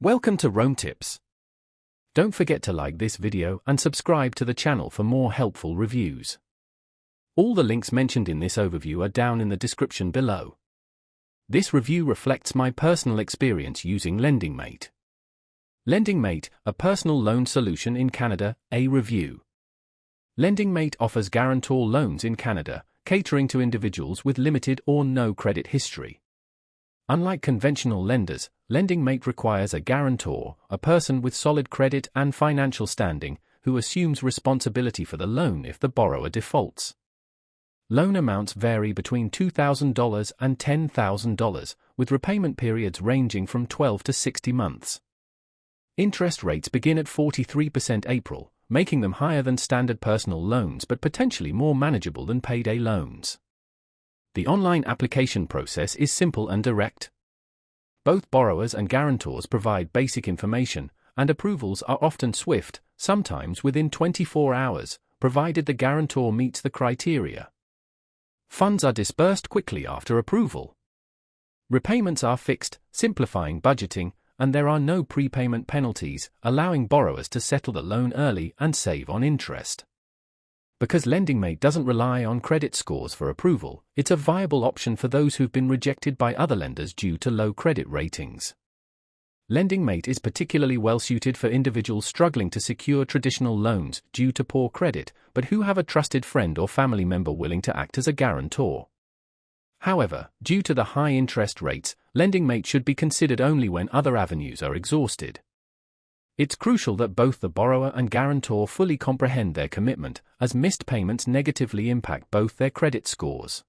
Welcome to Rome Tips. Don't forget to like this video and subscribe to the channel for more helpful reviews. All the links mentioned in this overview are down in the description below. This review reflects my personal experience using LendingMate. LendingMate, a personal loan solution in Canada, a review. LendingMate offers guarantor loans in Canada, catering to individuals with limited or no credit history. Unlike conventional lenders, LendingMate requires a guarantor, a person with solid credit and financial standing, who assumes responsibility for the loan if the borrower defaults. Loan amounts vary between $2,000 and $10,000, with repayment periods ranging from 12 to 60 months. Interest rates begin at 43% April, making them higher than standard personal loans but potentially more manageable than payday loans. The online application process is simple and direct. Both borrowers and guarantors provide basic information, and approvals are often swift, sometimes within 24 hours, provided the guarantor meets the criteria. Funds are disbursed quickly after approval. Repayments are fixed, simplifying budgeting, and there are no prepayment penalties, allowing borrowers to settle the loan early and save on interest. Because LendingMate doesn't rely on credit scores for approval, it's a viable option for those who've been rejected by other lenders due to low credit ratings. LendingMate is particularly well suited for individuals struggling to secure traditional loans due to poor credit, but who have a trusted friend or family member willing to act as a guarantor. However, due to the high interest rates, LendingMate should be considered only when other avenues are exhausted. It's crucial that both the borrower and guarantor fully comprehend their commitment, as missed payments negatively impact both their credit scores.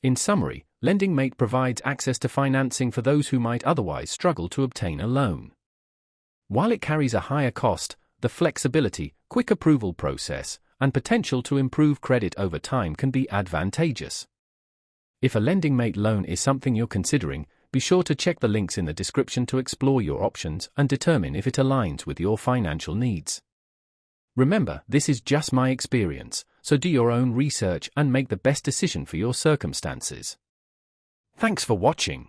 In summary, LendingMate provides access to financing for those who might otherwise struggle to obtain a loan. While it carries a higher cost, the flexibility, quick approval process, and potential to improve credit over time can be advantageous. If a LendingMate loan is something you're considering, be sure to check the links in the description to explore your options and determine if it aligns with your financial needs. Remember, this is just my experience, so do your own research and make the best decision for your circumstances. Thanks for watching.